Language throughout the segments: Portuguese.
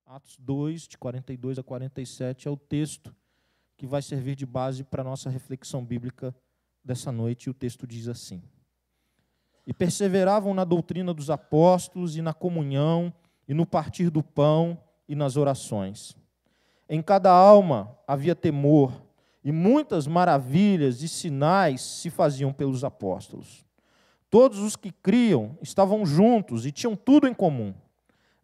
Atos 2, de 42 a 47, é o texto que vai servir de base para a nossa reflexão bíblica dessa noite, e o texto diz assim: E perseveravam na doutrina dos apóstolos, e na comunhão, e no partir do pão, e nas orações. Em cada alma havia temor, e muitas maravilhas e sinais se faziam pelos apóstolos. Todos os que criam estavam juntos e tinham tudo em comum.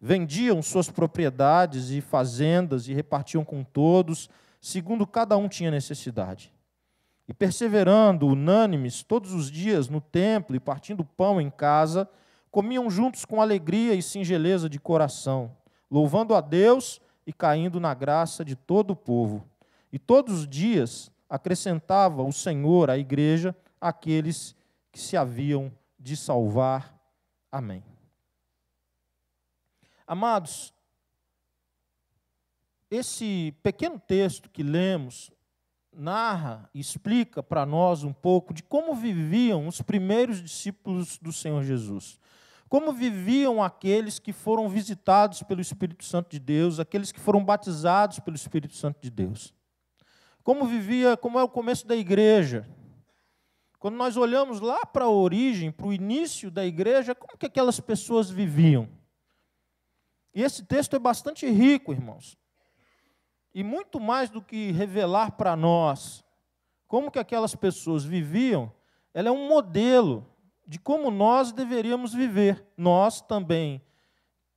Vendiam suas propriedades e fazendas e repartiam com todos, segundo cada um tinha necessidade. E perseverando, unânimes, todos os dias no templo e partindo pão em casa, comiam juntos com alegria e singeleza de coração, louvando a Deus e caindo na graça de todo o povo. E todos os dias acrescentava o Senhor à igreja aqueles que se haviam de salvar. Amém. Amados, esse pequeno texto que lemos narra e explica para nós um pouco de como viviam os primeiros discípulos do Senhor Jesus. Como viviam aqueles que foram visitados pelo Espírito Santo de Deus, aqueles que foram batizados pelo Espírito Santo de Deus. Como é o começo da igreja. Quando nós olhamos lá para a origem, para o início da igreja, como que aquelas pessoas viviam? E esse texto é bastante rico, irmãos. E muito mais do que revelar para nós como que aquelas pessoas viviam, ela é um modelo de como nós deveríamos viver. Nós também,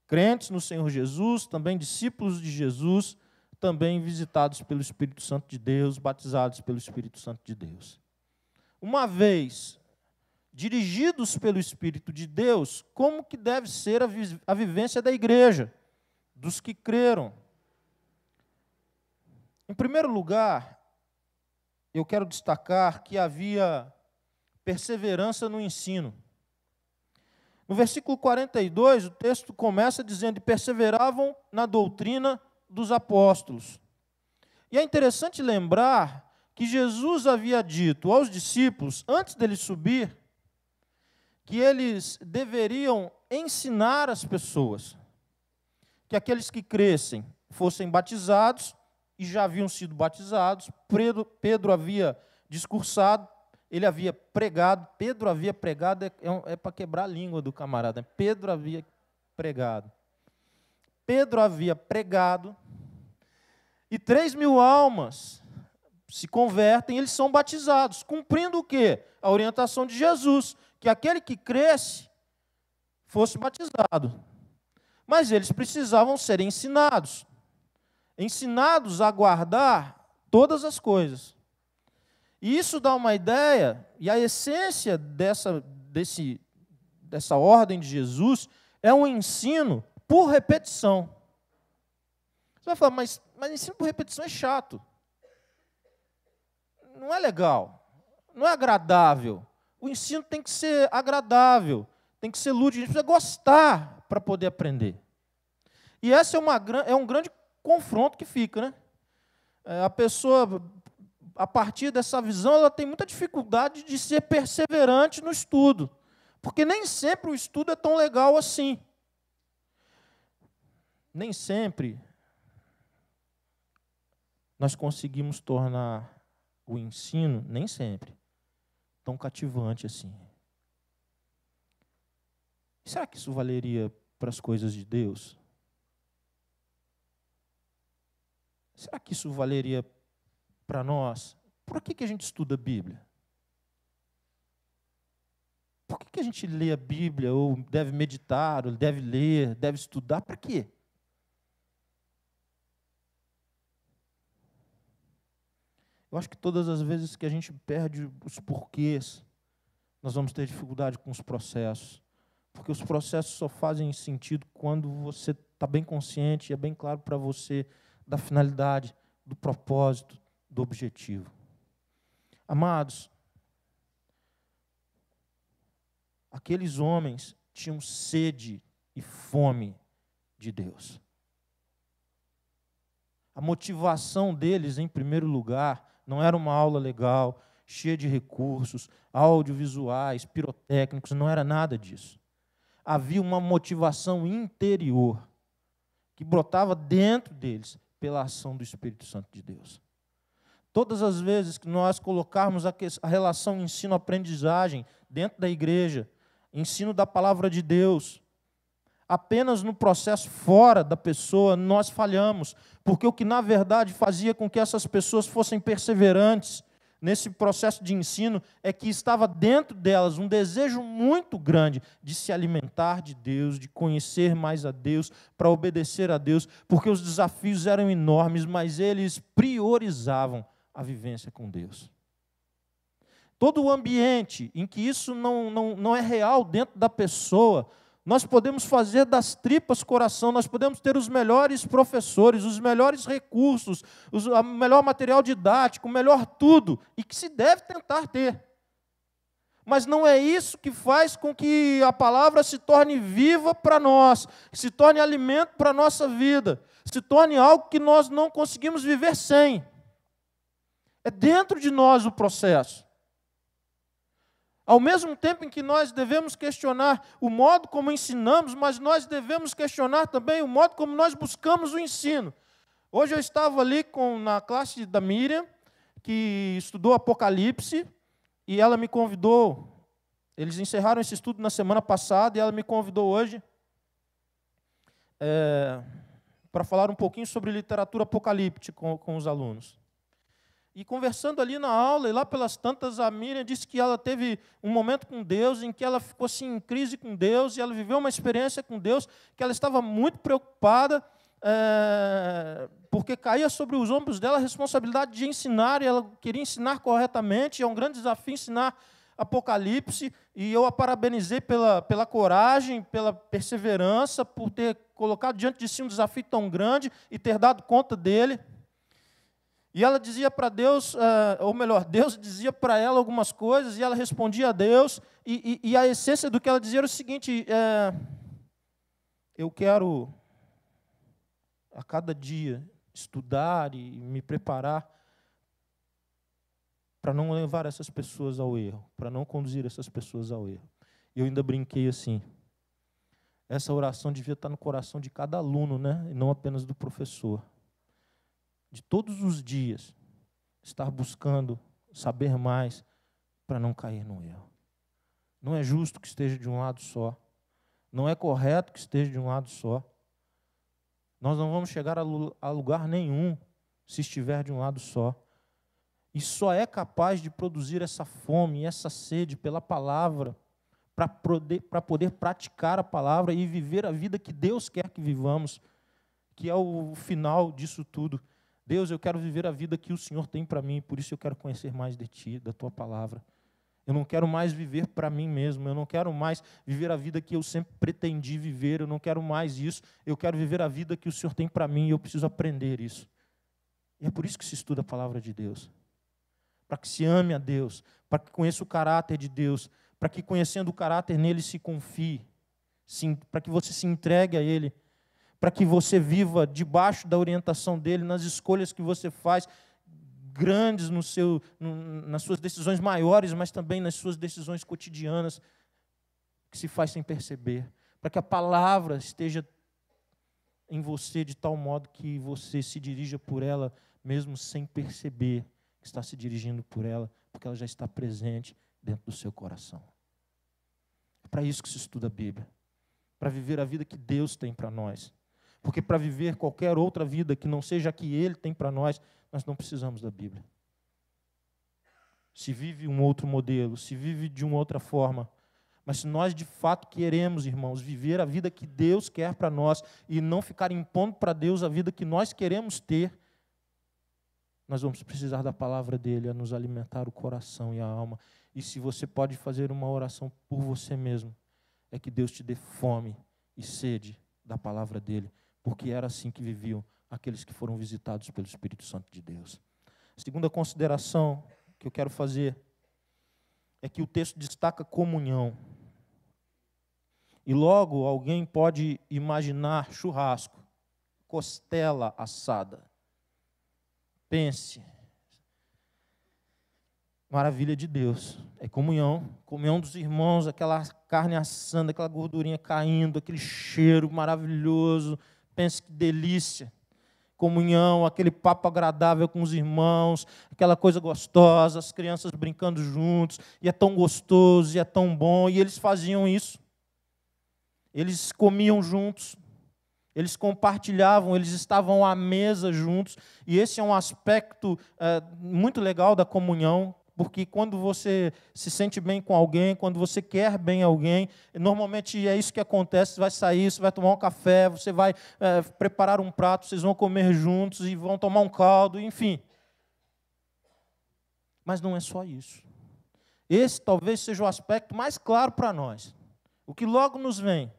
crentes no Senhor Jesus, também discípulos de Jesus, também visitados pelo Espírito Santo de Deus, batizados pelo Espírito Santo de Deus. Uma vez dirigidos pelo Espírito de Deus, como que deve ser a vivência da igreja, dos que creram? Em primeiro lugar, eu quero destacar que havia perseverança no ensino. No versículo 42, o texto começa dizendo: e perseveravam na doutrina dos apóstolos. E é interessante lembrar que Jesus havia dito aos discípulos, antes deles subir, que eles deveriam ensinar as pessoas, que aqueles que crescem fossem batizados, e já haviam sido batizados. Pedro havia discursado, ele havia pregado. Pedro havia pregado, é para quebrar a língua do camarada. Pedro havia pregado. Pedro havia pregado, e 3.000 almas se convertem, eles são batizados, cumprindo o quê? A orientação de Jesus, que aquele que cresce fosse batizado. Mas eles precisavam ser ensinados a guardar todas as coisas. E isso dá uma ideia, e a essência dessa ordem de Jesus é um ensino por repetição. Você vai falar, mas ensino por repetição é chato. Não é legal, não é agradável. O ensino tem que ser agradável, tem que ser lúdico, a gente precisa gostar para poder aprender. E essa é um grande confronto que fica, né? A pessoa, a partir dessa visão, ela tem muita dificuldade de ser perseverante no estudo, porque nem sempre o estudo é tão legal assim. Nem sempre nós conseguimos tornar o ensino, nem sempre, tão cativante assim. Será que isso valeria para as coisas de Deus? Será que isso valeria para nós? Por que a gente estuda a Bíblia? Por que a gente lê a Bíblia, ou deve meditar, ou deve ler, deve estudar? Para quê? Eu acho que todas as vezes que a gente perde os porquês, nós vamos ter dificuldade com os processos. Porque os processos só fazem sentido quando você está bem consciente e é bem claro para você da finalidade, do propósito, do objetivo. Amados, aqueles homens tinham sede e fome de Deus. A motivação deles, em primeiro lugar, não era uma aula legal, cheia de recursos, audiovisuais, pirotécnicos, não era nada disso. Havia uma motivação interior que brotava dentro deles pela ação do Espírito Santo de Deus. Todas as vezes que nós colocarmos a relação ensino-aprendizagem dentro da igreja, ensino da palavra de Deus, apenas no processo fora da pessoa, nós falhamos, porque o que na verdade fazia com que essas pessoas fossem perseverantes nesse processo de ensino é que estava dentro delas um desejo muito grande de se alimentar de Deus, de conhecer mais a Deus, para obedecer a Deus, porque os desafios eram enormes, mas eles priorizavam a vivência com Deus. Todo o ambiente em que isso não é real dentro da pessoa, nós podemos fazer das tripas coração, nós podemos ter os melhores professores, os melhores recursos, o melhor material didático, o melhor tudo, e que se deve tentar ter. Mas não é isso que faz com que a palavra se torne viva para nós, se torne alimento para a nossa vida, se torne algo que nós não conseguimos viver sem. É dentro de nós o processo. Ao mesmo tempo em que nós devemos questionar o modo como ensinamos, mas nós devemos questionar também o modo como nós buscamos o ensino. Hoje eu estava ali na classe da Miriam, que estudou Apocalipse, e ela me convidou, eles encerraram esse estudo na semana passada, e ela me convidou hoje para falar um pouquinho sobre literatura apocalíptica com os alunos. E conversando ali na aula, e lá pelas tantas, a Miriam disse que ela teve um momento com Deus, em que ela ficou assim, em crise com Deus, e ela viveu uma experiência com Deus, que ela estava muito preocupada, porque caía sobre os ombros dela a responsabilidade de ensinar, e ela queria ensinar corretamente, é um grande desafio ensinar Apocalipse, e eu a parabenizei pela coragem, pela perseverança, por ter colocado diante de si um desafio tão grande e ter dado conta dele. E ela dizia para Deus, ou melhor, Deus dizia para ela algumas coisas, e ela respondia a Deus, e a essência do que ela dizia era o seguinte, eu quero a cada dia estudar e me preparar para não levar essas pessoas ao erro, para não conduzir essas pessoas ao erro. E eu ainda brinquei assim, essa oração devia estar no coração de cada aluno, né? E não apenas do professor. De todos os dias, estar buscando saber mais para não cair no erro. Não é justo que esteja de um lado só. Não é correto que esteja de um lado só. Nós não vamos chegar a lugar nenhum se estiver de um lado só. E só é capaz de produzir essa fome e essa sede pela palavra, para poder praticar a palavra e viver a vida que Deus quer que vivamos, que é o final disso tudo. Deus, eu quero viver a vida que o Senhor tem para mim, por isso eu quero conhecer mais de Ti, da Tua palavra. Eu não quero mais viver para mim mesmo, eu não quero mais viver a vida que eu sempre pretendi viver, eu não quero mais isso, eu quero viver a vida que o Senhor tem para mim e eu preciso aprender isso. E é por isso que se estuda a palavra de Deus. Para que se ame a Deus, para que conheça o caráter de Deus, para que conhecendo o caráter nele se confie, para que você se entregue a Ele, para que você viva debaixo da orientação dele, nas escolhas que você faz, grandes nas suas decisões maiores, mas também nas suas decisões cotidianas, que se faz sem perceber, para que a palavra esteja em você de tal modo que você se dirija por ela, mesmo sem perceber que está se dirigindo por ela, porque ela já está presente dentro do seu coração. É para isso que se estuda a Bíblia, para viver a vida que Deus tem para nós. Porque para viver qualquer outra vida que não seja a que Ele tem para nós, nós não precisamos da Bíblia. Se vive um outro modelo, se vive de uma outra forma, mas se nós de fato queremos, irmãos, viver a vida que Deus quer para nós e não ficar impondo para Deus a vida que nós queremos ter, nós vamos precisar da palavra dEle a nos alimentar o coração e a alma. E se você pode fazer uma oração por você mesmo, é que Deus te dê fome e sede da palavra dEle, porque era assim que viviam aqueles que foram visitados pelo Espírito Santo de Deus. A segunda consideração que eu quero fazer é que o texto destaca comunhão. E logo alguém pode imaginar churrasco, costela assada. Pense, maravilha de Deus, é comunhão dos irmãos, aquela carne assando, aquela gordurinha caindo, aquele cheiro maravilhoso, Pense que delícia. Comunhão, aquele papo agradável com os irmãos, aquela coisa gostosa, as crianças brincando juntos, e é tão gostoso, e é tão bom, e eles faziam isso. Eles comiam juntos, eles compartilhavam, eles estavam à mesa juntos, e esse é um aspecto muito legal da comunhão, porque quando você se sente bem com alguém, quando você quer bem alguém, normalmente é isso que acontece, você vai sair, você vai tomar um café, você vai preparar um prato, vocês vão comer juntos e vão tomar um caldo, enfim. Mas não é só isso. Esse talvez seja o aspecto mais claro para nós. O que logo nos vem: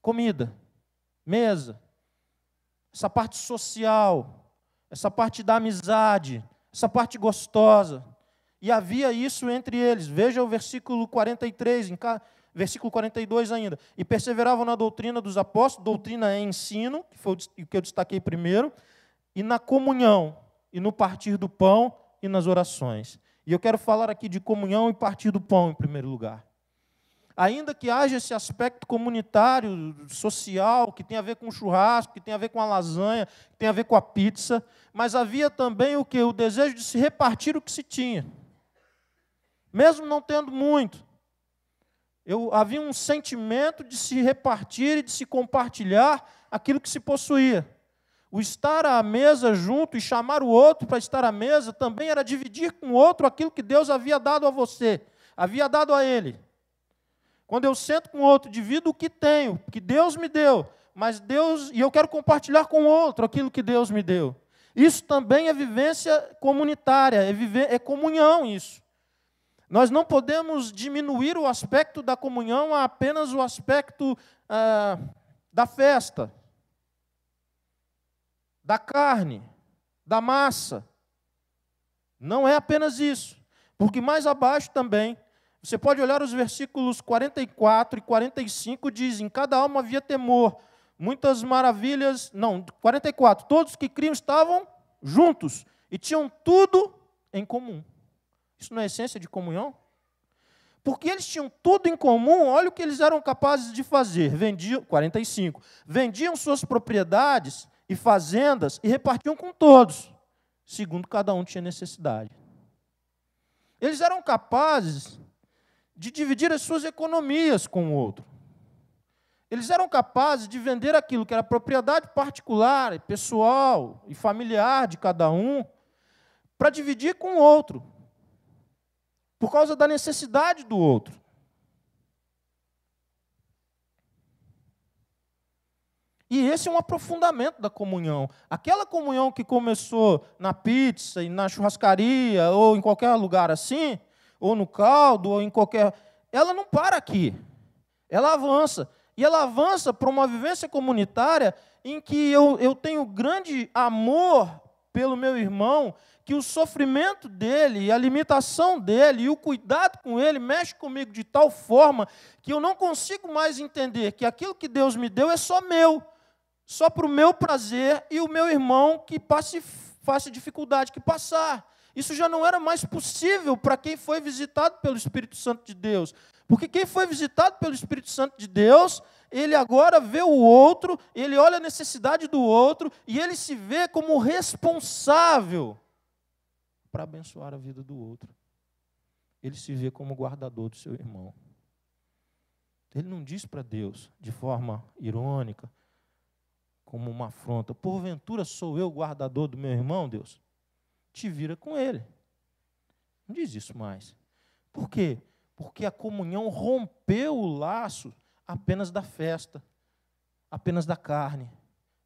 comida, mesa, essa parte social, essa parte da amizade, essa parte gostosa. E havia isso entre eles. Veja o versículo 43, versículo 42 ainda. E perseveravam na doutrina dos apóstolos, doutrina é ensino, que foi o que eu destaquei primeiro, e na comunhão, e no partir do pão, e nas orações. E eu quero falar aqui de comunhão e partir do pão em primeiro lugar. Ainda que haja esse aspecto comunitário, social, que tem a ver com o churrasco, que tem a ver com a lasanha, que tem a ver com a pizza, mas havia também o quê? O desejo de se repartir o que se tinha. Mesmo não tendo muito, havia um sentimento de se repartir e de se compartilhar aquilo que se possuía. O estar à mesa junto e chamar o outro para estar à mesa também era dividir com o outro aquilo que Deus havia dado a você, havia dado a ele. Quando eu sento com o outro, divido o que tenho, que Deus me deu, e eu quero compartilhar com o outro aquilo que Deus me deu. Isso também é vivência comunitária, é comunhão isso. Nós não podemos diminuir o aspecto da comunhão a apenas o aspecto da festa, da carne, da massa. Não é apenas isso, porque mais abaixo também, você pode olhar os versículos 44 e 45, diz: em cada alma havia temor, muitas maravilhas, 44, todos que criam estavam juntos e tinham tudo em comum. Isso não é essência de comunhão? Porque eles tinham tudo em comum, olha o que eles eram capazes de fazer. 45, vendiam suas propriedades e fazendas e repartiam com todos, segundo cada um tinha necessidade. Eles eram capazes de dividir as suas economias com o outro. Eles eram capazes de vender aquilo que era propriedade particular, pessoal e familiar de cada um, para dividir com o outro, por causa da necessidade do outro. E esse é um aprofundamento da comunhão. Aquela comunhão que começou na pizza, e na churrascaria, ou em qualquer lugar assim, ou no caldo, ou em qualquer... Ela não para aqui. Ela avança. E ela avança para uma vivência comunitária em que eu tenho grande amor pelo meu irmão, que o sofrimento dele, a limitação dele e o cuidado com ele mexe comigo de tal forma que eu não consigo mais entender que aquilo que Deus me deu é só meu, só para o meu prazer e o meu irmão que faça dificuldade que passar. Isso já não era mais possível para quem foi visitado pelo Espírito Santo de Deus. Porque quem foi visitado pelo Espírito Santo de Deus, ele agora vê o outro, ele olha a necessidade do outro e ele se vê como responsável para abençoar a vida do outro. Ele se vê como guardador do seu irmão. Ele não diz para Deus, de forma irônica, como uma afronta: porventura sou eu o guardador do meu irmão, Deus? Te vira com ele. Não diz isso mais. Por quê? Porque a comunhão rompeu o laço apenas da festa, apenas da carne,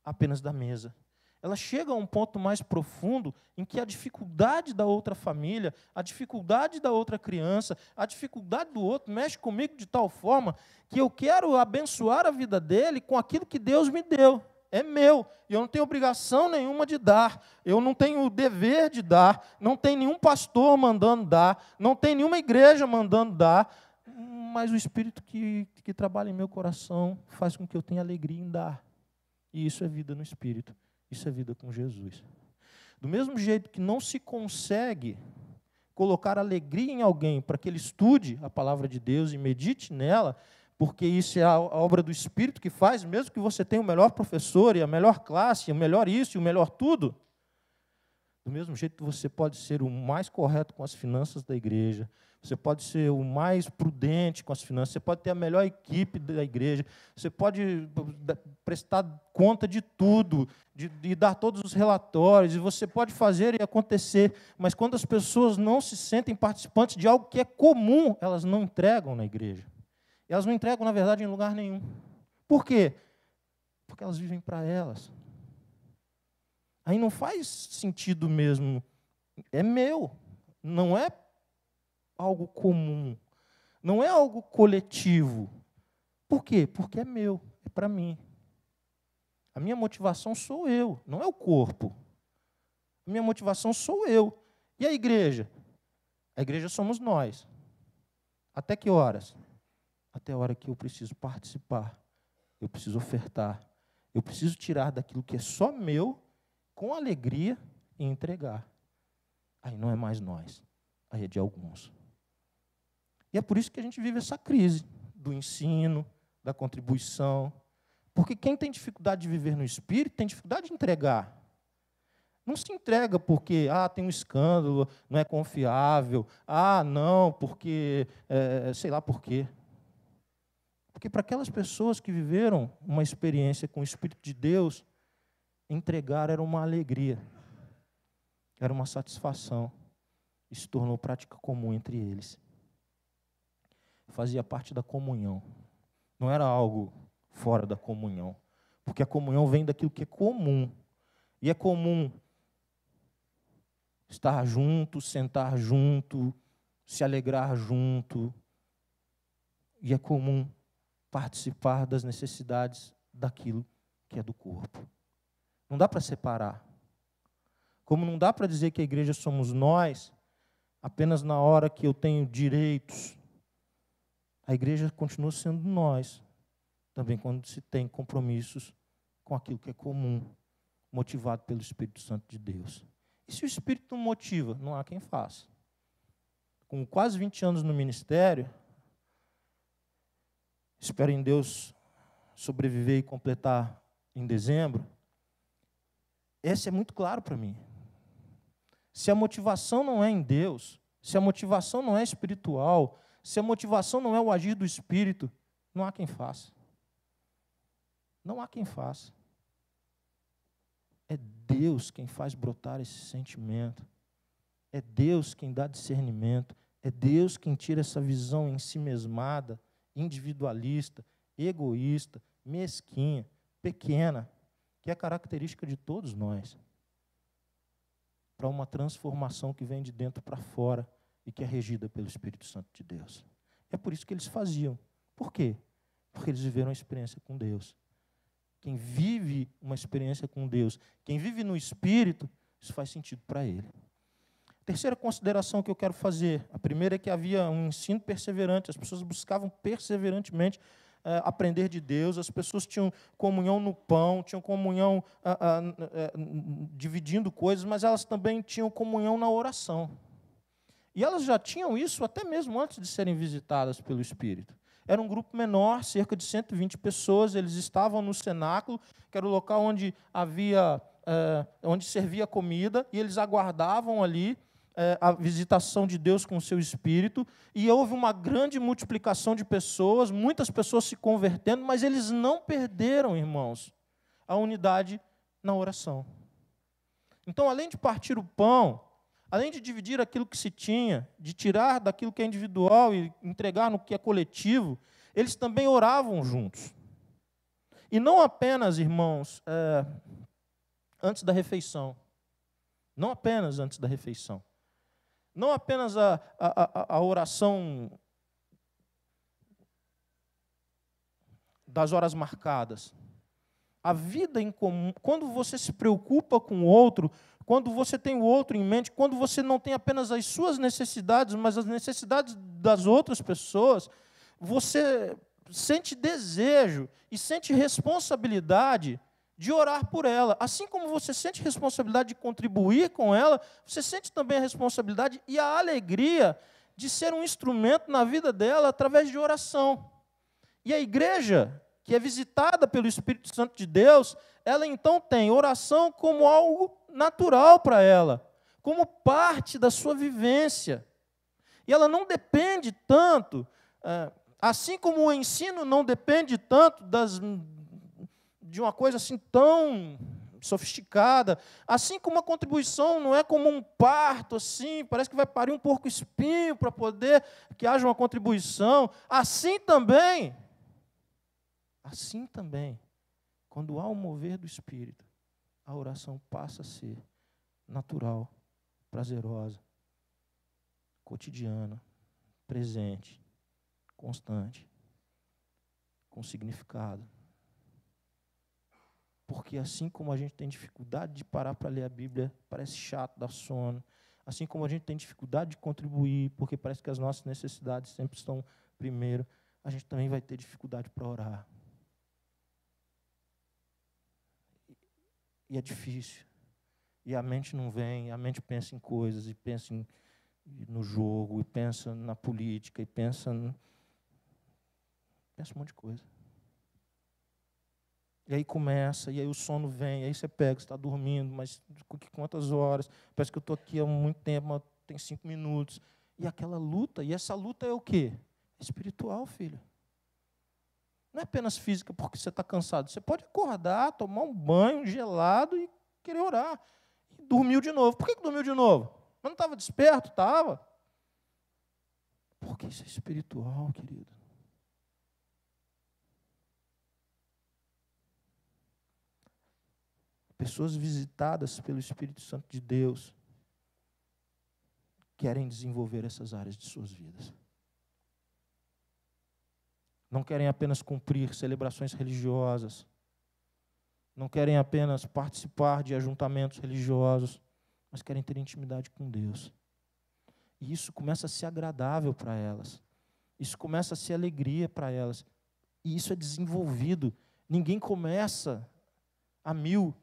apenas da mesa. Ela chega a um ponto mais profundo em que a dificuldade da outra família, a dificuldade da outra criança, a dificuldade do outro mexe comigo de tal forma que eu quero abençoar a vida dele com aquilo que Deus me deu. É meu, e eu não tenho obrigação nenhuma de dar, eu não tenho o dever de dar, não tem nenhum pastor mandando dar, não tem nenhuma igreja mandando dar, mas o Espírito que trabalha em meu coração faz com que eu tenha alegria em dar. E isso é vida no Espírito, isso é vida com Jesus. Do mesmo jeito que não se consegue colocar alegria em alguém para que ele estude a palavra de Deus e medite nela, porque isso é a obra do Espírito que faz, mesmo que você tenha o melhor professor, e a melhor classe, o melhor isso e o melhor tudo. Do mesmo jeito que você pode ser o mais correto com as finanças da igreja, você pode ser o mais prudente com as finanças, você pode ter a melhor equipe da igreja, você pode prestar conta de tudo, de dar todos os relatórios, e você pode fazer e acontecer, mas quando as pessoas não se sentem participantes de algo que é comum, elas não entregam na igreja. Elas não entregam, na verdade, em lugar nenhum. Por quê? Porque elas vivem para elas. Aí não faz sentido mesmo. É meu, não é algo comum, não é algo coletivo. Por quê? Porque é meu, é para mim. A minha motivação sou eu, não é o corpo. A minha motivação sou eu. E a igreja? A igreja somos nós. Até que horas? Até a hora que eu preciso participar, eu preciso ofertar, eu preciso tirar daquilo que é só meu, com alegria, e entregar. Aí não é mais nós, aí é de alguns. E é por isso que a gente vive essa crise do ensino, da contribuição. Porque quem tem dificuldade de viver no Espírito, tem dificuldade de entregar. Não se entrega porque, tem um escândalo, não é confiável, não, porque, sei lá por quê. Porque para aquelas pessoas que viveram uma experiência com o Espírito de Deus, entregar era uma alegria, era uma satisfação, e se tornou prática comum entre eles. Fazia parte da comunhão, não era algo fora da comunhão, porque a comunhão vem daquilo que é comum, e é comum estar junto, sentar junto, se alegrar junto, e é comum participar das necessidades daquilo que é do corpo. Não dá para separar. Como não dá para dizer que a igreja somos nós, apenas na hora que eu tenho direitos. A igreja continua sendo nós, também quando se tem compromissos com aquilo que é comum, motivado pelo Espírito Santo de Deus. E se o Espírito não motiva, não há quem faça. Com quase 20 anos no ministério, espero em Deus sobreviver e completar em dezembro, esse é muito claro para mim. Se a motivação não é em Deus, se a motivação não é espiritual, se a motivação não é o agir do Espírito, não há quem faça. Não há quem faça. É Deus quem faz brotar esse sentimento. É Deus quem dá discernimento. É Deus quem tira essa visão ensimesmada, individualista, egoísta, mesquinha, pequena, que é característica de todos nós, para uma transformação que vem de dentro para fora e que é regida pelo Espírito Santo de Deus. É por isso que eles faziam. Por quê? Porque eles viveram uma experiência com Deus. Quem vive uma experiência com Deus, quem vive no Espírito, isso faz sentido para ele. Terceira consideração que eu quero fazer, a primeira é que havia um ensino perseverante, as pessoas buscavam perseverantemente aprender de Deus, as pessoas tinham comunhão no pão, tinham comunhão dividindo coisas, mas elas também tinham comunhão na oração. E elas já tinham isso até mesmo antes de serem visitadas pelo Espírito. Era um grupo menor, cerca de 120 pessoas, eles estavam no cenáculo, que era o local onde onde servia comida, e eles aguardavam ali a visitação de Deus com o seu Espírito, e houve uma grande multiplicação de pessoas, muitas pessoas se convertendo, mas eles não perderam, irmãos, a unidade na oração. Então, além de partir o pão, além de dividir aquilo que se tinha, de tirar daquilo que é individual e entregar no que é coletivo, eles também oravam juntos. E não apenas, irmãos, antes da refeição. Não apenas antes da refeição. Não apenas a oração das horas marcadas. A vida em comum, quando você se preocupa com o outro, quando você tem o outro em mente, quando você não tem apenas as suas necessidades, mas as necessidades das outras pessoas, você sente desejo e sente responsabilidade de orar por ela. Assim como você sente responsabilidade de contribuir com ela, você sente também a responsabilidade e a alegria de ser um instrumento na vida dela através de oração. E a igreja, que é visitada pelo Espírito Santo de Deus, ela então tem oração como algo natural para ela, como parte da sua vivência. E ela não depende tanto, assim como o ensino não depende tanto de uma coisa assim tão sofisticada, assim como a contribuição não é como um parto, assim, parece que vai parir um porco espinho para poder que haja uma contribuição, assim também, quando há o mover do Espírito, a oração passa a ser natural, prazerosa, cotidiana, presente, constante, com significado. Porque assim como a gente tem dificuldade de parar para ler a Bíblia, parece chato, dá sono. Assim como a gente tem dificuldade de contribuir, porque parece que as nossas necessidades sempre estão primeiro, a gente também vai ter dificuldade para orar. E é difícil. E a mente não vem, a mente pensa em coisas, e pensa no jogo, e pensa na política, e pensa um monte de coisa. E aí começa, e aí o sono vem, e aí você pega, você está dormindo, mas quantas horas? Parece que eu estou aqui há muito tempo, mas tem 5 minutos. E aquela luta, e essa luta é o quê? É espiritual, filho. Não é apenas física porque você está cansado. Você pode acordar, tomar um banho gelado e querer orar. E dormiu de novo. Por que dormiu de novo? Mas não estava desperto? Estava. Porque isso é espiritual, querido. Pessoas visitadas pelo Espírito Santo de Deus querem desenvolver essas áreas de suas vidas. Não querem apenas cumprir celebrações religiosas. Não querem apenas participar de ajuntamentos religiosos, mas querem ter intimidade com Deus. E isso começa a ser agradável para elas. Isso começa a ser alegria para elas. E isso é desenvolvido. Ninguém começa a 1000.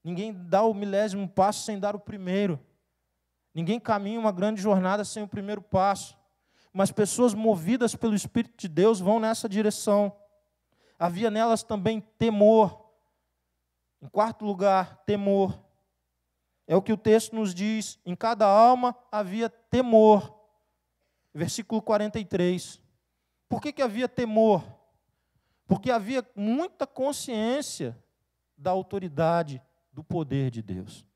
Ninguém dá o 1000º passo sem dar o primeiro. Ninguém caminha uma grande jornada sem o primeiro passo. Mas pessoas movidas pelo Espírito de Deus vão nessa direção. Havia nelas também temor. Em quarto lugar, temor. É o que o texto nos diz. Em cada alma havia temor. Versículo 43. Por que havia temor? Porque havia muita consciência da autoridade, do poder de Deus.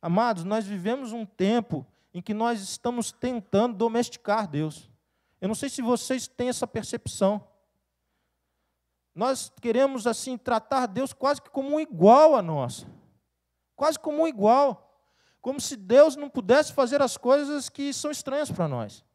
Amados, nós vivemos um tempo em que nós estamos tentando domesticar Deus. Eu não sei se vocês têm essa percepção. Nós queremos, assim, tratar Deus quase que como um igual a nós. Quase como um igual. Como se Deus não pudesse fazer as coisas que são estranhas para nós.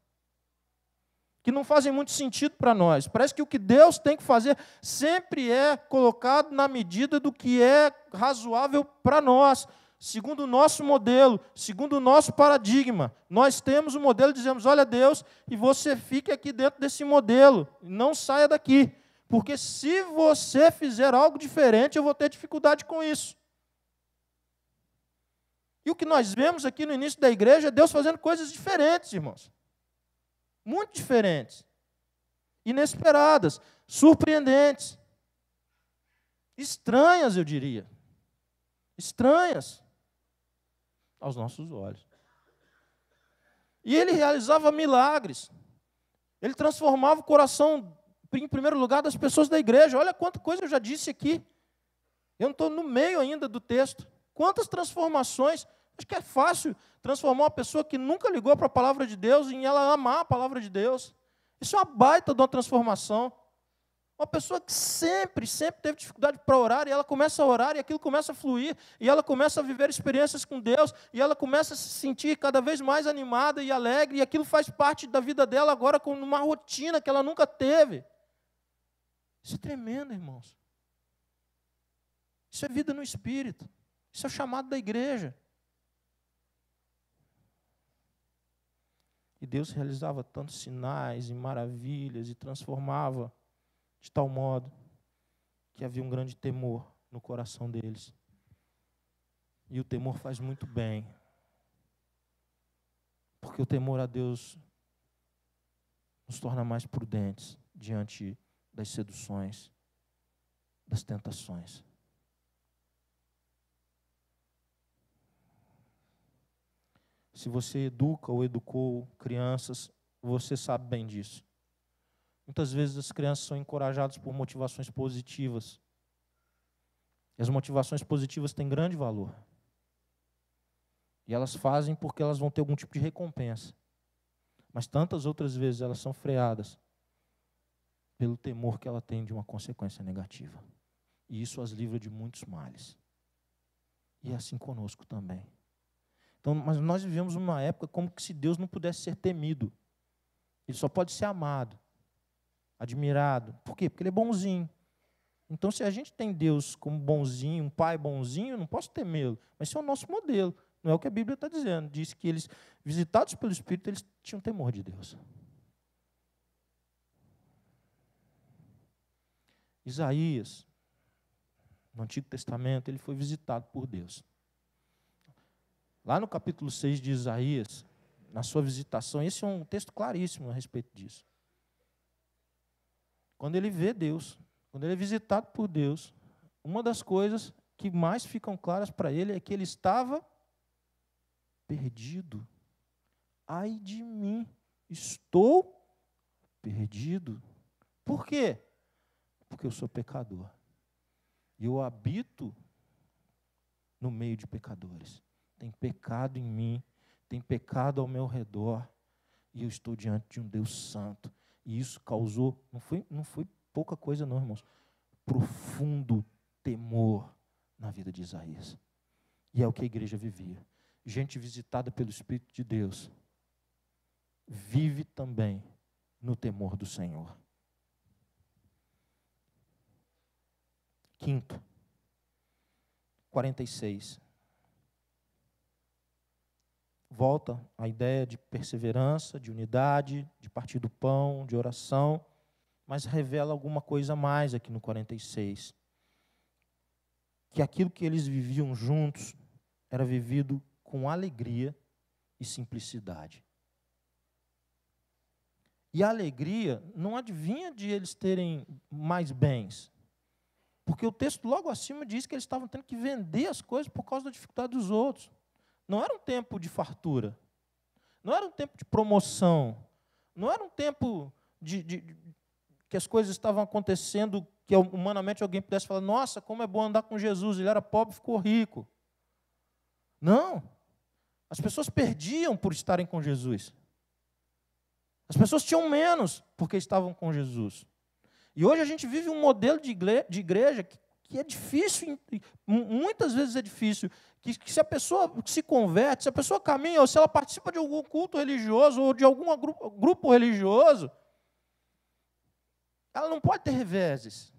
Que não fazem muito sentido para nós. Parece que o que Deus tem que fazer sempre é colocado na medida do que é razoável para nós, segundo o nosso modelo, segundo o nosso paradigma. Nós temos um modelo e dizemos, olha Deus, e você fique aqui dentro desse modelo, não saia daqui, porque se você fizer algo diferente, eu vou ter dificuldade com isso. E o que nós vemos aqui no início da igreja é Deus fazendo coisas diferentes, irmãos. Muito diferentes, inesperadas, surpreendentes, estranhas, eu diria. Estranhas aos nossos olhos. E ele realizava milagres. Ele transformava o coração, em primeiro lugar, das pessoas da igreja. Olha quanta coisa eu já disse aqui. Eu não estou no meio ainda do texto. Quantas transformações. Acho que é fácil transformar uma pessoa que nunca ligou para a palavra de Deus em ela amar a palavra de Deus. Isso é uma baita de uma transformação. Uma pessoa que sempre teve dificuldade para orar, e ela começa a orar, e aquilo começa a fluir, e ela começa a viver experiências com Deus, e ela começa a se sentir cada vez mais animada e alegre, e aquilo faz parte da vida dela agora como uma rotina que ela nunca teve. Isso é tremendo, irmãos. Isso é vida no Espírito. Isso é o chamado da igreja. E Deus realizava tantos sinais e maravilhas e transformava de tal modo que havia um grande temor no coração deles. E o temor faz muito bem. Porque o temor a Deus nos torna mais prudentes diante das seduções, das tentações. Se você educa ou educou crianças, você sabe bem disso. Muitas vezes as crianças são encorajadas por motivações positivas. E as motivações positivas têm grande valor. E elas fazem porque elas vão ter algum tipo de recompensa. Mas tantas outras vezes elas são freadas pelo temor que ela tem de uma consequência negativa. E isso as livra de muitos males. E é assim conosco também. Então, mas nós vivemos numa época como que se Deus não pudesse ser temido. Ele só pode ser amado, admirado. Por quê? Porque ele é bonzinho. Então, se a gente tem Deus como bonzinho, um pai bonzinho, eu não posso temê-lo. Mas esse é o nosso modelo. Não é o que a Bíblia está dizendo. Diz que eles, visitados pelo Espírito, eles tinham temor de Deus. Isaías, no Antigo Testamento, ele foi visitado por Deus. Lá no capítulo 6 de Isaías, na sua visitação, esse é um texto claríssimo a respeito disso. Quando ele vê Deus, quando ele é visitado por Deus, uma das coisas que mais ficam claras para ele é que ele estava perdido. Ai de mim, estou perdido. Por quê? Porque eu sou pecador. E eu habito no meio de pecadores. Tem pecado em mim, tem pecado ao meu redor, e eu estou diante de um Deus santo. E isso causou, não foi pouca coisa não, irmãos, profundo temor na vida de Isaías. E é o que a igreja vivia. Gente visitada pelo Espírito de Deus, vive também no temor do Senhor. Quinto, 46. Volta a ideia de perseverança, de unidade, de partir do pão, de oração, mas revela alguma coisa a mais aqui no 46. Que aquilo que eles viviam juntos era vivido com alegria e simplicidade. E a alegria não advinha de eles terem mais bens, porque o texto logo acima diz que eles estavam tendo que vender as coisas por causa da dificuldade dos outros. Não era um tempo de fartura, não era um tempo de promoção, não era um tempo que as coisas estavam acontecendo, que humanamente alguém pudesse falar, nossa, como é bom andar com Jesus, ele era pobre e ficou rico. Não, as pessoas perdiam por estarem com Jesus. As pessoas tinham menos porque estavam com Jesus. E hoje a gente vive um modelo de igreja que é difícil, muitas vezes é difícil, que se a pessoa se converte, se a pessoa caminha, ou se ela participa de algum culto religioso, ou de algum grupo religioso, ela não pode ter reveses.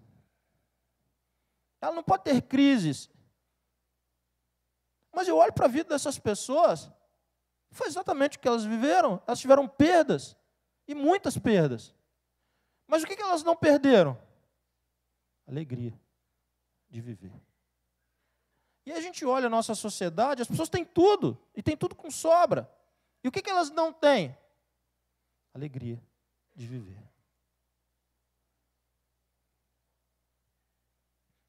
Ela não pode ter crises. Mas eu olho para a vida dessas pessoas, foi exatamente o que elas viveram. Elas tiveram perdas, e muitas perdas. Mas o que elas não perderam? Alegria de viver. E a gente olha a nossa sociedade, as pessoas têm tudo, e têm tudo com sobra. E o que elas não têm? Alegria de viver.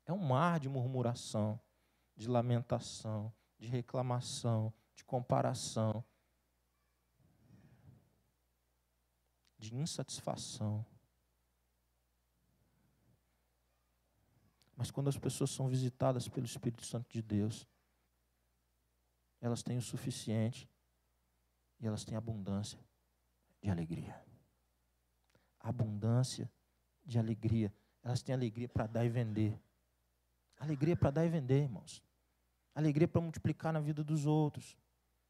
É um mar de murmuração, de lamentação, de reclamação, de comparação, de insatisfação. Mas quando as pessoas são visitadas pelo Espírito Santo de Deus, elas têm o suficiente e elas têm abundância de alegria. Abundância de alegria. Elas têm alegria para dar e vender. Alegria para dar e vender, irmãos. Alegria para multiplicar na vida dos outros.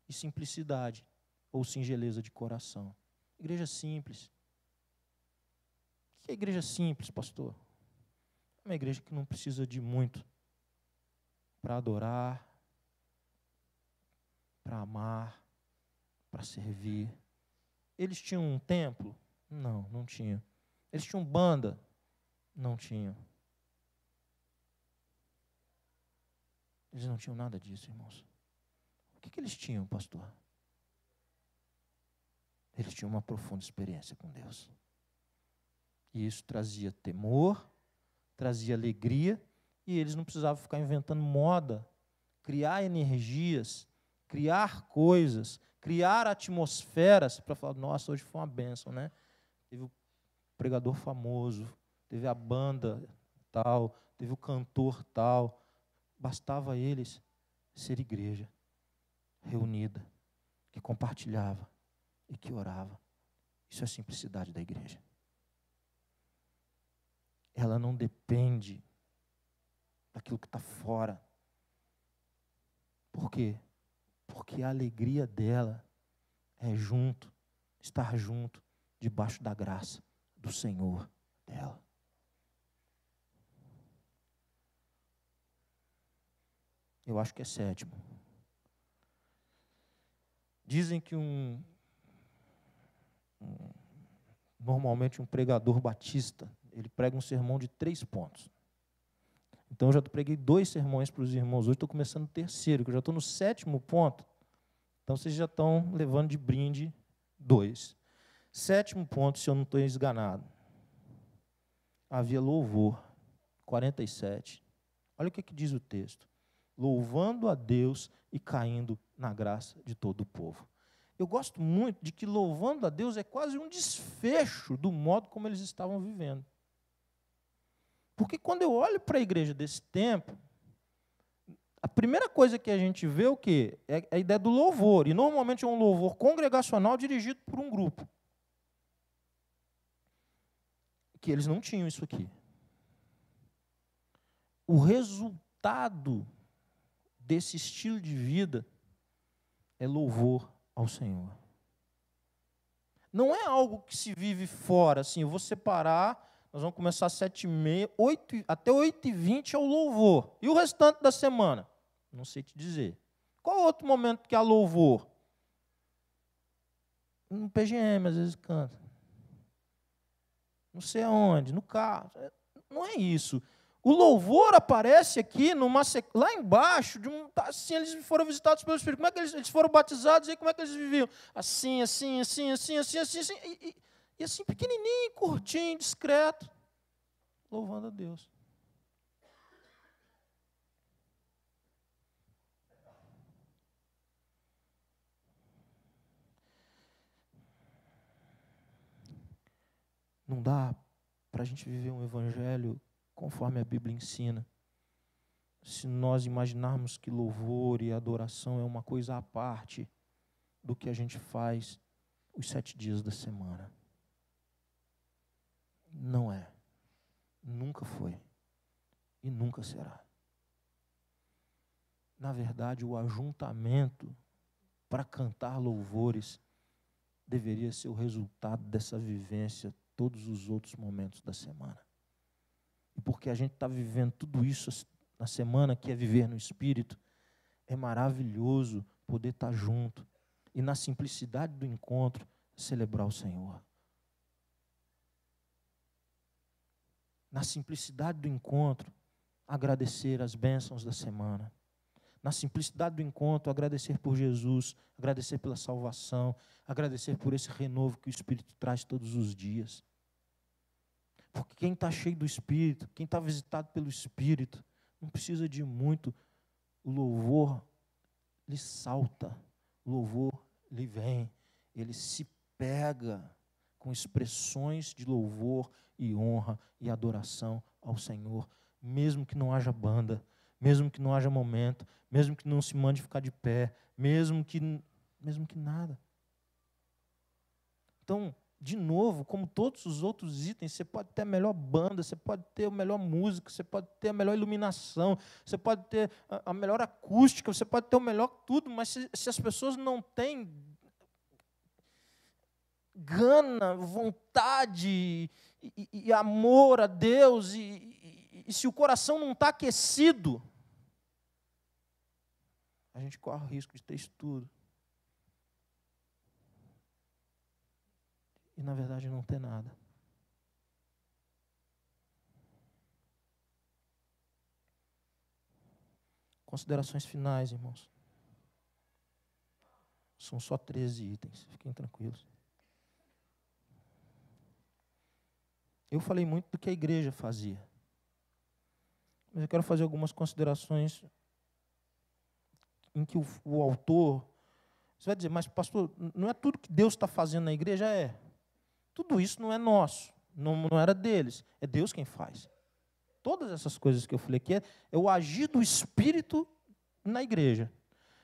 E simplicidade, ou singeleza de coração. Igreja simples. O que é igreja simples, pastor? É uma igreja que não precisa de muito para adorar, para amar, para servir. Eles tinham um templo? Não, não tinham. Eles tinham banda? Não tinham. Eles não tinham nada disso, irmãos. O que eles tinham, pastor? Eles tinham uma profunda experiência com Deus. E isso trazia temor, trazia alegria, e eles não precisavam ficar inventando moda, criar energias, criar coisas, criar atmosferas para falar, nossa, hoje foi uma bênção, né? Teve o pregador famoso, teve a banda tal, teve o cantor tal. Bastava eles ser igreja, reunida, que compartilhava e que orava. Isso é a simplicidade da igreja. Ela não depende daquilo que está fora. Por quê? Porque a alegria dela é estar junto, debaixo da graça do Senhor dela. Eu acho que é sétimo. Dizem que normalmente um pregador batista, ele prega um sermão de 3 pontos. Então, eu já preguei 2 sermões para os irmãos. Hoje estou começando o terceiro, que eu já estou no 7º ponto. Então, vocês já estão levando de brinde 2. 7º ponto, se eu não estou esganado. Havia louvor. 47. Olha o que diz o texto. Louvando a Deus e caindo na graça de todo o povo. Eu gosto muito de que louvando a Deus é quase um desfecho do modo como eles estavam vivendo. Porque quando eu olho para a igreja desse tempo, a primeira coisa que a gente vê é o quê? É a ideia do louvor. E normalmente é um louvor congregacional dirigido por um grupo. Que eles não tinham isso aqui. O resultado desse estilo de vida é louvor ao Senhor. Não é algo que se vive fora, assim, eu vou separar, nós vamos começar às 7h30, até 8h20 é o louvor. E o restante da semana? Não sei te dizer. Qual outro momento que há louvor? No PGM, às vezes canta. Não sei aonde, no carro. Não é isso. O louvor aparece aqui lá embaixo, assim, eles foram visitados pelo Espírito. Como é que eles foram batizados e como é que eles viviam? Assim, assim, assim, assim, assim, assim, assim e assim, pequenininho, curtinho, discreto, louvando a Deus. Não dá para a gente viver um evangelho conforme a Bíblia ensina, se nós imaginarmos que louvor e adoração é uma coisa à parte do que a gente faz os 7 dias da semana. Não é. Nunca foi. E nunca será. Na verdade, o ajuntamento para cantar louvores deveria ser o resultado dessa vivência todos os outros momentos da semana. E porque a gente está vivendo tudo isso na semana, que é viver no Espírito, é maravilhoso poder estar junto e na simplicidade do encontro celebrar o Senhor. Na simplicidade do encontro, agradecer as bênçãos da semana. Na simplicidade do encontro, agradecer por Jesus, agradecer pela salvação, agradecer por esse renovo que o Espírito traz todos os dias. Porque quem está cheio do Espírito, quem está visitado pelo Espírito, não precisa de muito. O louvor lhe salta, o louvor lhe vem, ele se pega com expressões de louvor e honra e adoração ao Senhor, mesmo que não haja banda, mesmo que não haja momento, mesmo que não se mande ficar de pé, mesmo que nada. Então, de novo, como todos os outros itens, você pode ter a melhor banda, você pode ter a melhor música, você pode ter a melhor iluminação, você pode ter a melhor acústica, você pode ter o melhor tudo, mas se as pessoas não têm gana, vontade e amor a Deus, e se o coração não está aquecido, a gente corre o risco de ter isso tudo. E, na verdade, não ter nada. Considerações finais, irmãos. São só 13 itens, fiquem tranquilos. Eu falei muito do que a igreja fazia. Mas eu quero fazer algumas considerações em que o autor... Você vai dizer, mas pastor, não é tudo que Deus está fazendo na igreja? É. Tudo isso não é nosso, não era deles, é Deus quem faz. Todas essas coisas que eu falei aqui é o agir do Espírito na igreja.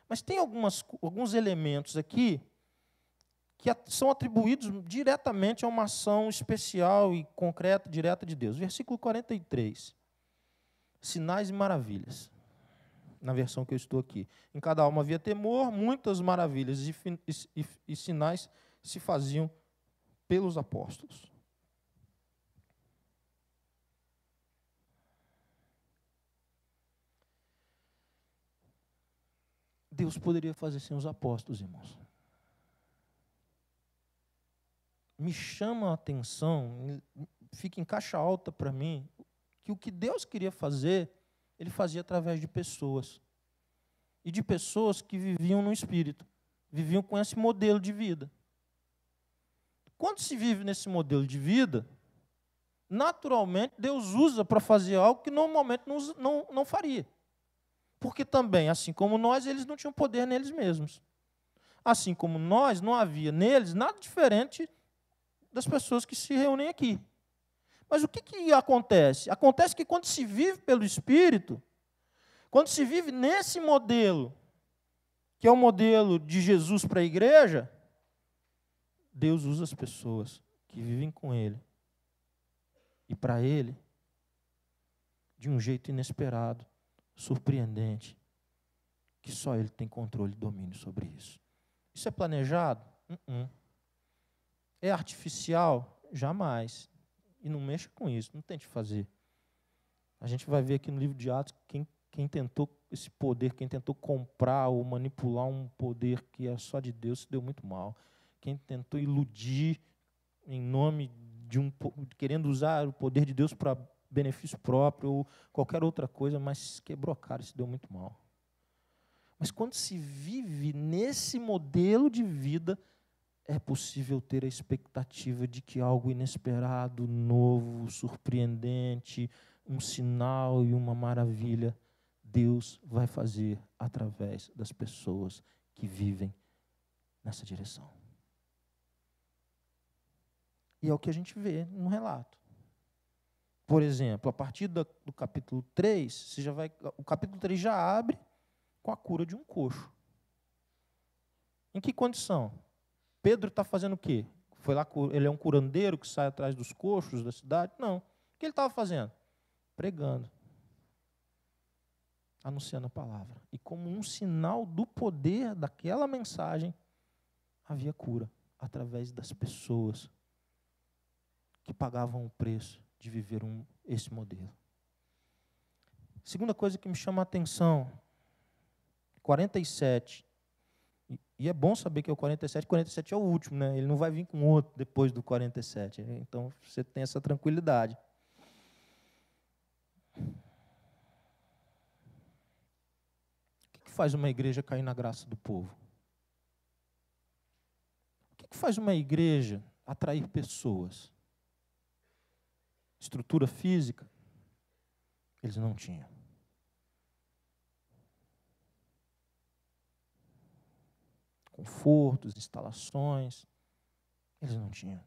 Mas tem alguns elementos aqui que são atribuídos diretamente a uma ação especial e concreta, direta de Deus. Versículo 43. Sinais e maravilhas. Na versão que eu estou aqui. Em cada alma havia temor, muitas maravilhas e sinais se faziam pelos apóstolos. Deus poderia fazer sem os apóstolos, irmãos. Me chama a atenção, fica em caixa alta para mim, que o que Deus queria fazer, Ele fazia através de pessoas. E de pessoas que viviam no Espírito, viviam com esse modelo de vida. Quando se vive nesse modelo de vida, naturalmente Deus usa para fazer algo que normalmente não faria. Porque também, assim como nós, eles não tinham poder neles mesmos. Assim como nós, não havia neles nada diferente das pessoas que se reúnem aqui. Mas o que acontece? Acontece que quando se vive pelo Espírito, quando se vive nesse modelo, que é o modelo de Jesus para a igreja, Deus usa as pessoas que vivem com Ele e para Ele de um jeito inesperado, surpreendente, que só Ele tem controle e domínio sobre isso. Isso é planejado? É artificial? Jamais. E não mexa com isso, não tente fazer. A gente vai ver aqui no livro de Atos quem tentou esse poder, quem tentou comprar ou manipular um poder que é só de Deus, se deu muito mal. Quem tentou iludir em nome querendo usar o poder de Deus para benefício próprio ou qualquer outra coisa, mas quebrou a cara, se deu muito mal. Mas quando se vive nesse modelo de vida, é possível ter a expectativa de que algo inesperado, novo, surpreendente, um sinal e uma maravilha, Deus vai fazer através das pessoas que vivem nessa direção. E é o que a gente vê no relato. Por exemplo, a partir do capítulo 3, o capítulo 3 já abre com a cura de um coxo. Em que condição? Pedro está fazendo o quê? Foi lá, ele é um curandeiro que sai atrás dos coxos da cidade? Não. O que ele estava fazendo? Pregando. Anunciando a palavra. E como um sinal do poder daquela mensagem, havia cura através das pessoas que pagavam o preço de viver esse modelo. Segunda coisa que me chama a atenção, 47. E é bom saber que é o 47. 47 é o último, né? Ele não vai vir com outro depois do 47. Então, você tem essa tranquilidade. O que faz uma igreja cair na graça do povo? O que faz uma igreja atrair pessoas? Estrutura física? Eles não tinham. Confortos, instalações, eles não tinham.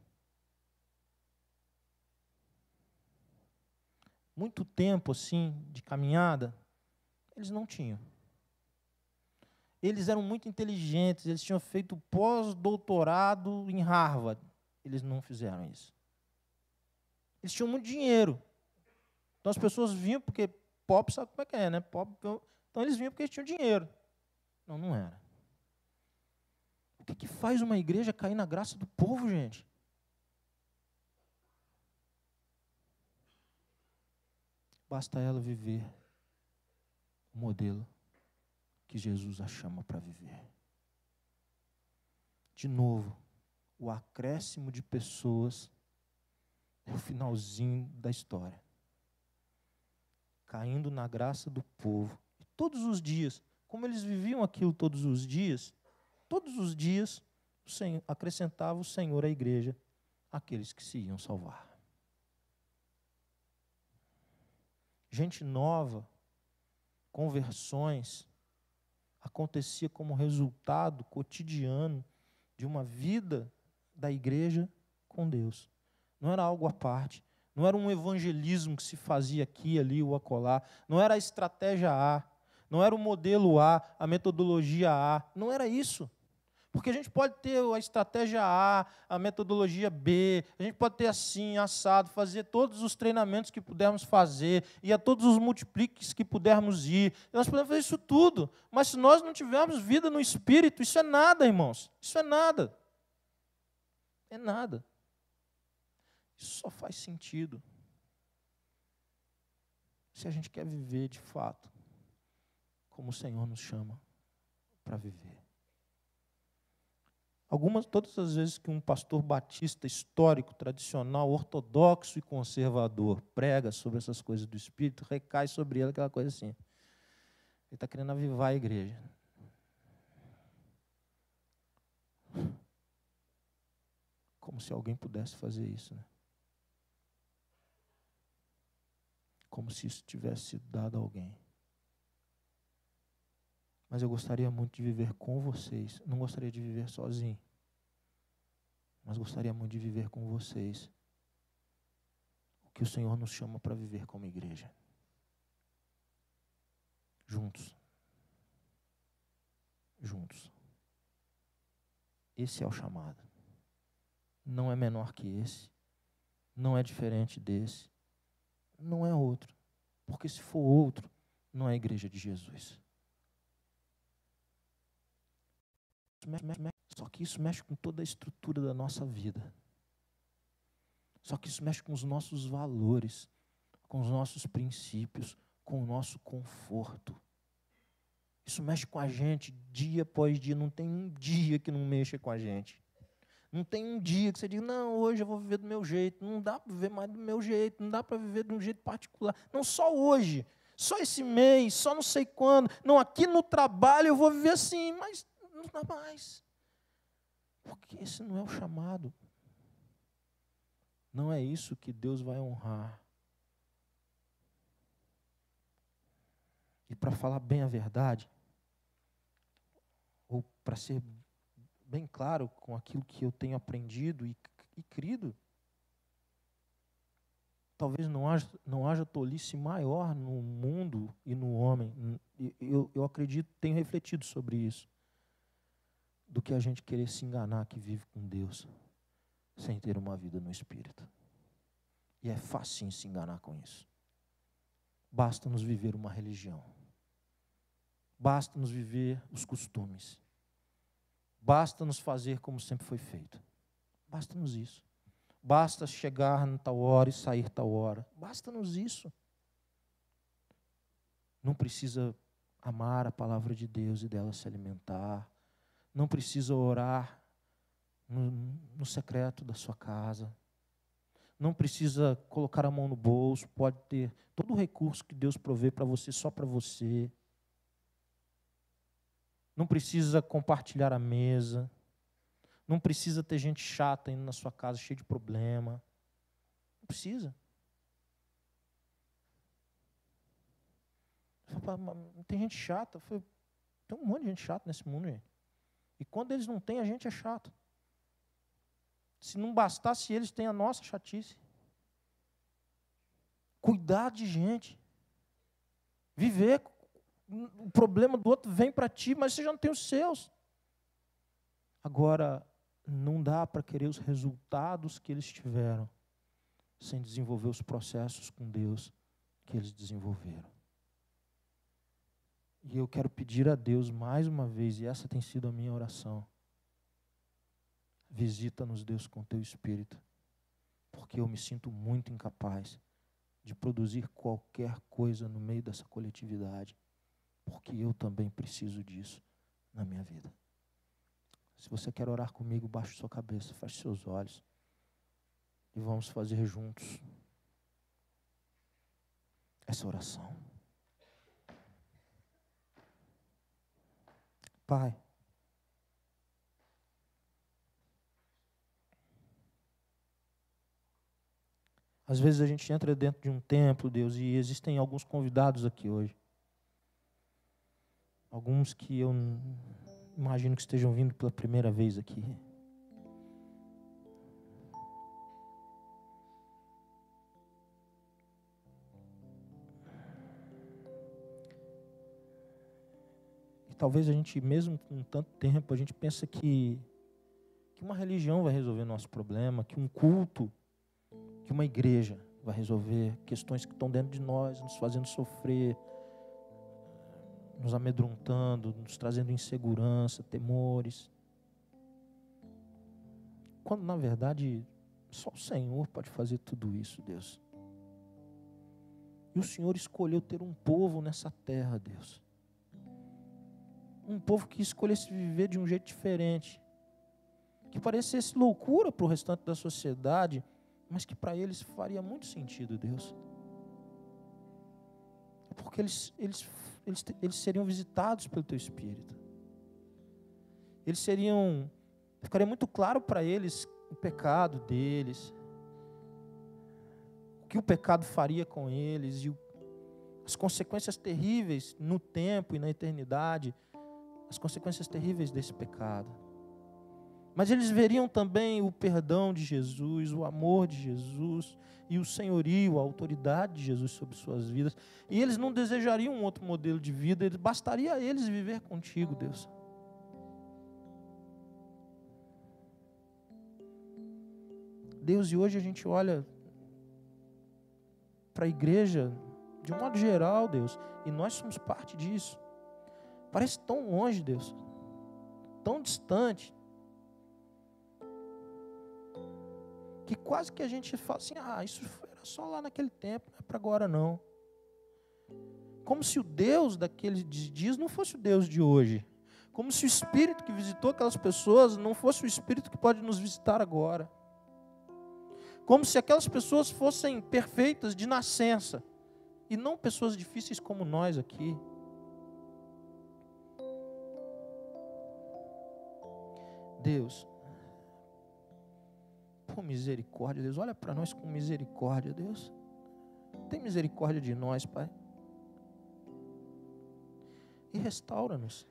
Muito tempo, assim, de caminhada, eles não tinham. Eles eram muito inteligentes, eles tinham feito pós-doutorado em Harvard. Eles não fizeram isso. Eles tinham muito dinheiro. Então as pessoas vinham porque pobre sabe como é que é, né? Pobre, então eles vinham porque eles tinham dinheiro. Não era. O que faz uma igreja cair na graça do povo, gente? Basta ela viver o modelo que Jesus a chama para viver. De novo, o acréscimo de pessoas é o finalzinho da história. Caindo na graça do povo. E todos os dias, como eles viviam aquilo todos os dias acrescentava o Senhor à igreja aqueles que se iam salvar. gente nova, conversões, acontecia como resultado cotidiano de uma vida da igreja com Deus. Não era algo à parte, não era um evangelismo que se fazia aqui, ali ou acolá, não era a estratégia A, não era o modelo A, a metodologia A, não era isso. Porque a gente pode ter a estratégia A, a metodologia B, a gente pode ter assim, assado, fazer todos os treinamentos que pudermos fazer, e a todos os multipliques que pudermos ir. Nós podemos fazer isso tudo, mas se nós não tivermos vida no Espírito, isso é nada, irmãos. Isso é nada. É nada. Isso só faz sentido se a gente quer viver de fato como o Senhor nos chama para viver. Todas as vezes que um pastor batista histórico, tradicional, ortodoxo e conservador prega sobre essas coisas do Espírito, recai sobre ele aquela coisa assim. Ele está querendo avivar a igreja. Como se alguém pudesse fazer isso, né? Como se isso tivesse sido dado a alguém. Mas eu gostaria muito de viver com vocês. Não gostaria de viver sozinho. Mas gostaria muito de viver com vocês o que o Senhor nos chama para viver como igreja. Juntos. Juntos. Esse é o chamado. Não é menor que esse. Não é diferente desse. Não é outro. Porque se for outro, não é a igreja de Jesus. Só que isso mexe com toda a estrutura da nossa vida. Só que isso mexe com os nossos valores, com os nossos princípios, com o nosso conforto. Isso mexe com a gente dia após dia. Não tem um dia que não mexa com a gente. Não tem um dia que você diga, não, hoje eu vou viver do meu jeito. Não dá para viver mais do meu jeito. Não dá para viver de um jeito particular. Não só hoje, só esse mês, só não sei quando. Não, aqui no trabalho eu vou viver assim, mas não dá mais. Porque esse não é o chamado. Não é isso que Deus vai honrar. E para falar bem a verdade, ou para ser bem claro com aquilo que eu tenho aprendido e crido, talvez não haja tolice maior no mundo e no homem. Eu acredito, tenho refletido sobre isso, do que a gente querer se enganar que vive com Deus sem ter uma vida no Espírito. E é fácil se enganar com isso. Basta nos viver uma religião. Basta nos viver os costumes. Basta nos fazer como sempre foi feito. Basta-nos isso. Basta chegar em tal hora e sair tal hora. Basta-nos isso. Não precisa amar a palavra de Deus e dela se alimentar. Não precisa orar no secreto da sua casa. Não precisa colocar a mão no bolso. Pode ter todo o recurso que Deus provê para você, só para você. Não precisa compartilhar a mesa. Não precisa ter gente chata indo na sua casa, cheia de problema. Não precisa. Tem gente chata. Tem um monte de gente chata nesse mundo, gente. E quando eles não têm, a gente é chato. Se não bastasse eles, tem a nossa chatice. Cuidar de gente. Viver. O problema do outro vem para ti, mas você já não tem os seus. Agora, não dá para querer os resultados que eles tiveram sem desenvolver os processos com Deus que eles desenvolveram. E eu quero pedir a Deus mais uma vez, e essa tem sido a minha oração: visita-nos, Deus, com teu Espírito, porque eu me sinto muito incapaz de produzir qualquer coisa no meio dessa coletividade, porque eu também preciso disso na minha vida. Se você quer orar comigo, baixe sua cabeça, feche seus olhos e vamos fazer juntos essa oração. Pai, Às vezes a gente entra dentro de um templo, Deus, e existem alguns convidados aqui hoje. Alguns que eu imagino que estejam vindo pela primeira vez aqui. E talvez a gente, mesmo com tanto tempo, a gente pensa que uma religião vai resolver nosso problema, que um culto, que uma igreja vai resolver questões que estão dentro de nós, nos fazendo sofrer, nos amedrontando, nos trazendo insegurança, temores. Quando, na verdade, só o Senhor pode fazer tudo isso, Deus. E o Senhor escolheu ter um povo nessa terra, Deus. Um povo que escolhesse viver de um jeito diferente. Que parecesse loucura para o restante da sociedade, mas que para eles faria muito sentido, Deus. Porque eles seriam visitados pelo Teu Espírito. Ficaria muito claro para eles o pecado deles, o que o pecado faria com eles e as consequências terríveis no tempo e na eternidade, as consequências terríveis desse pecado. Mas eles veriam também o perdão de Jesus, o amor de Jesus e o senhorio, a autoridade de Jesus sobre suas vidas. E eles não desejariam um outro modelo de vida, bastaria a eles viver contigo, Deus. Deus, e hoje a gente olha para a igreja de um modo geral, Deus, e nós somos parte disso. Parece tão longe, Deus, tão distante, que quase que a gente fala assim, isso era só lá naquele tempo, não é para agora não. Como se o Deus daqueles dias não fosse o Deus de hoje. Como se o Espírito que visitou aquelas pessoas não fosse o Espírito que pode nos visitar agora. Como se aquelas pessoas fossem perfeitas de nascença, e não pessoas difíceis como nós aqui. Deus, por misericórdia, Deus, olha para nós com misericórdia, Deus. Tem misericórdia de nós, Pai. E restaura-nos.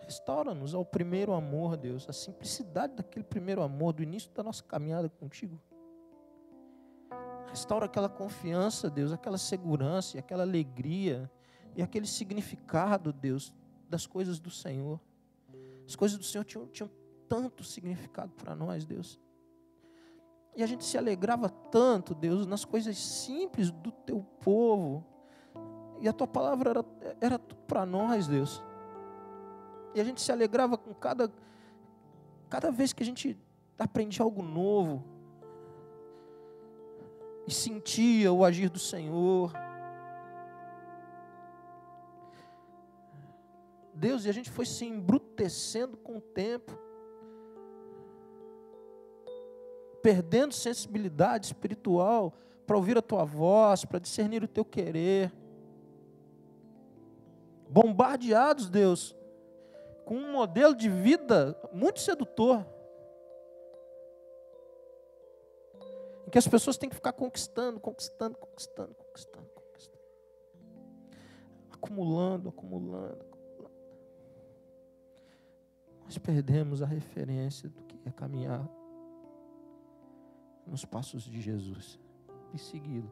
Restaura-nos ao primeiro amor, Deus, a simplicidade daquele primeiro amor, do início da nossa caminhada contigo. Restaura aquela confiança, Deus, aquela segurança, e aquela alegria, e aquele significado, Deus, das coisas do Senhor. As coisas do Senhor tinham tanto significado para nós, Deus. E a gente se alegrava tanto, Deus, nas coisas simples do Teu povo. E a Tua palavra era tudo para nós, Deus. E a gente se alegrava com cada vez que a gente aprendia algo novo. E sentia o agir do Senhor. Deus, e a gente foi se embrutecendo com o tempo. Perdendo sensibilidade espiritual para ouvir a Tua voz, para discernir o Teu querer. Bombardeados, Deus, com um modelo de vida muito sedutor. Em que as pessoas têm que ficar conquistando. Acumulando. Nós perdemos a referência do que é caminhar nos passos de Jesus e segui-lo.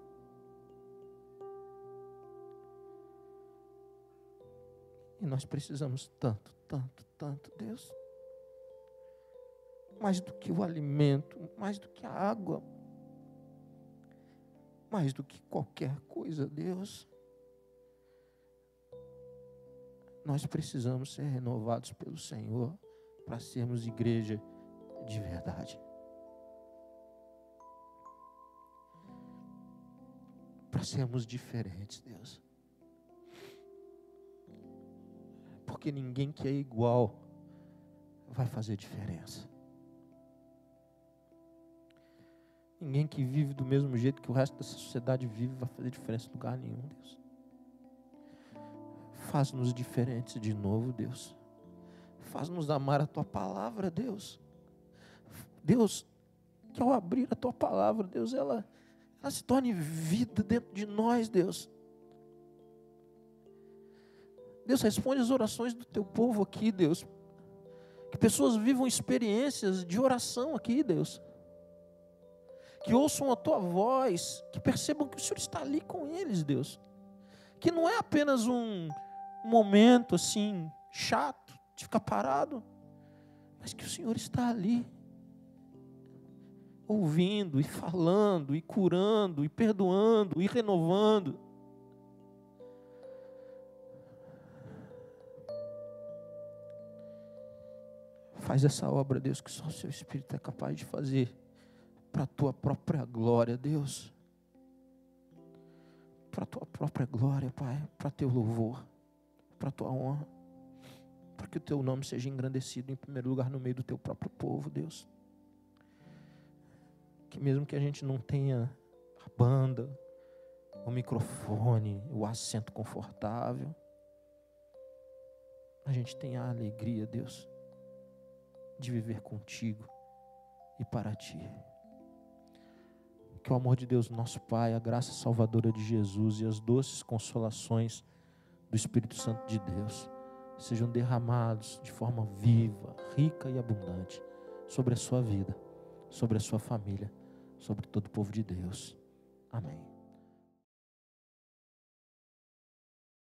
E nós precisamos tanto, Deus. Mais do que o alimento, mais do que a água, mais do que qualquer coisa, Deus. Nós precisamos ser renovados pelo Senhor para sermos igreja de verdade. Para sermos diferentes, Deus. Porque ninguém que é igual vai fazer diferença. Ninguém que vive do mesmo jeito que o resto dessa sociedade vive vai fazer diferença em lugar nenhum, Deus. Faz-nos diferentes de novo, Deus. Faz-nos amar a Tua palavra, Deus. Deus, que ao abrir a Tua palavra, Deus, ela se torne vida dentro de nós, Deus. Deus, responde as orações do Teu povo aqui, Deus. Que pessoas vivam experiências de oração aqui, Deus. Que ouçam a Tua voz, que percebam que o Senhor está ali com eles, Deus. Que não é apenas um momento assim, chato, de ficar parado, mas que o Senhor está ali, ouvindo e falando, e curando, e perdoando, e renovando. Faz essa obra, Deus, que só o Seu Espírito é capaz de fazer, para a Tua própria glória, Deus. Para a Tua própria glória, Pai, para Teu louvor, para a Tua honra, para que o Teu nome seja engrandecido em primeiro lugar no meio do Teu próprio povo, Deus. Que mesmo que a gente não tenha a banda, o microfone, o assento confortável, a gente tenha a alegria, Deus, de viver contigo e para Ti. Que o amor de Deus, nosso Pai, a graça salvadora de Jesus e as doces consolações do Espírito Santo de Deus sejam derramados de forma viva, rica e abundante sobre a sua vida, sobre a sua família, sobre todo o povo de Deus. Amém.